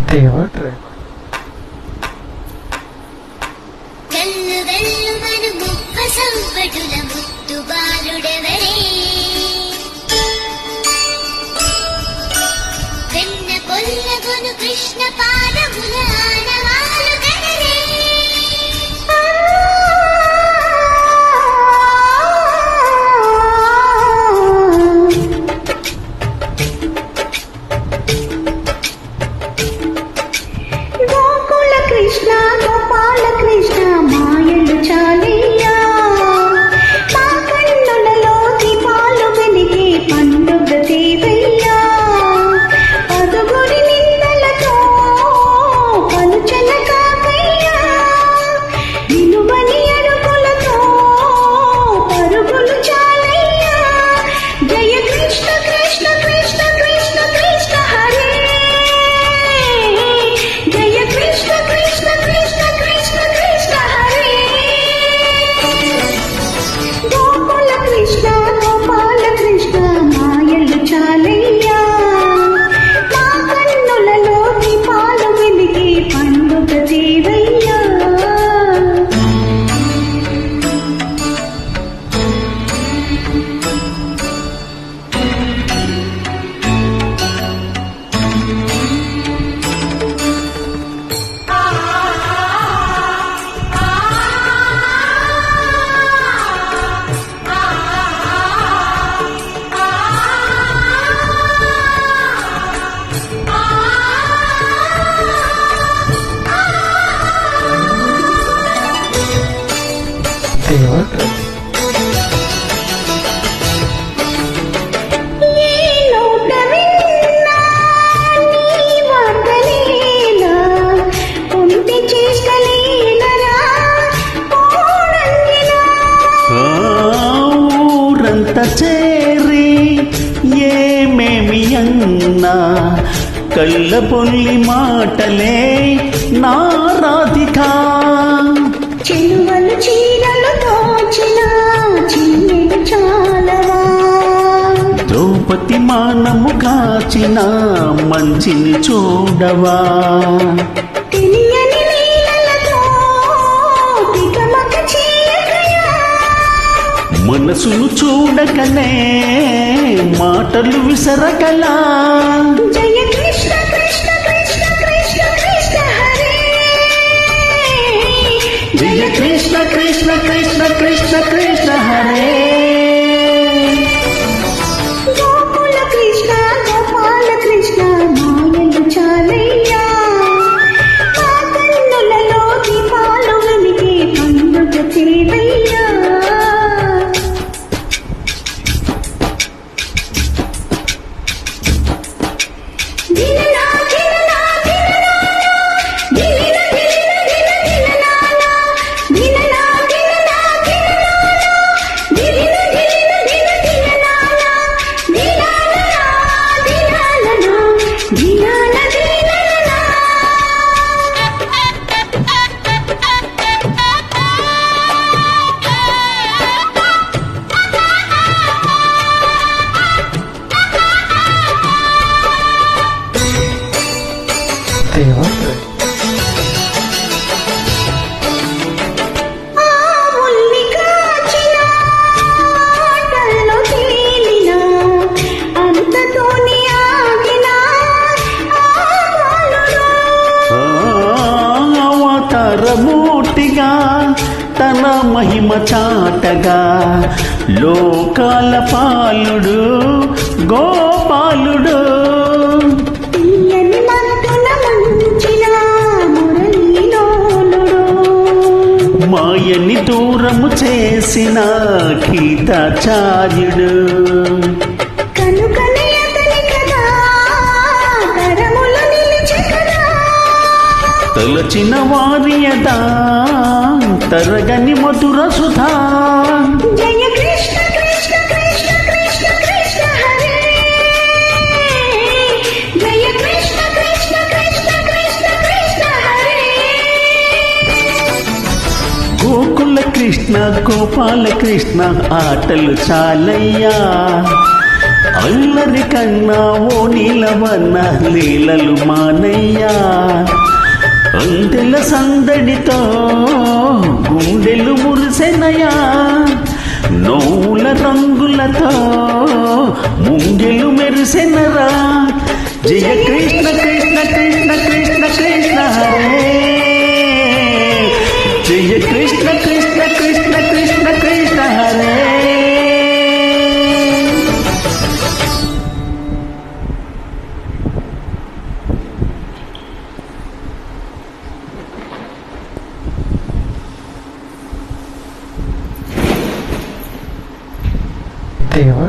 దేవట్రే well well మను ముప్ప సంపటుల ముత్తు బాలుడెవరే వెన్న కొల్లగొను కృష్ణ పాదముల ఆనవాలు గనరే కృష్ణ గోపాల కృష్ణ మాయలు చాలయ్యా మా కన్నులలో దీపాలు వెలిగే పండుగ దేవయ్యా పదుగురి నిందలతో పలుచన కాకయ్యా విలువని అడుగులతో పరుగులు చాలయ్యా జయ కృష్ణ కృష్ణ కృష్ణ కృష్ణ కృష్ణ హరే జయ కృష్ణ కృష్ణ కృష్ణ కృష్ణ కృష్ణ హరే గోకుల కృష్ణ గోపాల కృష్ణ మాయలు చాలయ్యా మా కన్నులలో దీపాలు వెలిగే పండుగ దేవయ్యా దేవట్రే ఊరంత చేరి ఏమేమి అన్నా కళ్ళ పొల్లి మాటలే నా రాధికా చెలువలు చీరలు దోచిన చీరలు చాలవా ద్రౌపది మానము కాచిన మంచిని చూడవా తెలియని లీలలతో తికమక చేయకయా మనసును చూడకనే మాటలు విసరకలా జయ కృష్ణ కృష్ణ కృష్ణ కృష్ణ కృష్ణ హరే జయ కృష్ణ కృష్ణ కృష్ణ కృష్ణ కృష్ణ హరే గోకుల కృష్ణ గోపాల కృష్ణ మాయలు చాలయ్యా మా కన్నులలో దీపాలు వెలిగే పండుగ దేవయ్యా దిననా దిననా దిననా దిననా దిననా దిననా దిననా దిననా దేవట్రే ఆవుల్ని కాచిన ఆటల్లో తేలిన అంతతోనే ఆగిన అవతారమూర్తిగా తన మహిమ చాటగా లోకాల పాలుడు గోపాలుడు తీయని మత్తున ముంచిన మురళీలోలుడు మాయని దూరము చేసిన గీతాచార్యుడు కనుకనే అతని కదా తరములు నిలిచి కదా తలచిన వారియదా తరగని మధుర సుధా జయ కృష్ణ కృష్ణ కృష్ణ కృష్ణ కృష్ణ హరే జయ కృష్ణ కృష్ణ కృష్ణ కృష్ణ కృష్ణ హరే గోకుల కృష్ణ గోపాల కృష్ణ ఆటలు చాలయ్యా అల్లరి కన్నా ఓ నీలవన్న లీలలు మానయ్యా అందెల సందడితో గుండెలు మురిసెనయా నవ్వుల రంగులతో ముంగిలు మెరిసెనరా జయ కృష్ణ కృష్ణ కృష్ణ కృష్ణ కృష్ణ హరే జయ కృష్ణ కృష్ణ కృష్ణ కృష్ణ కృష్ణ హరే దేవా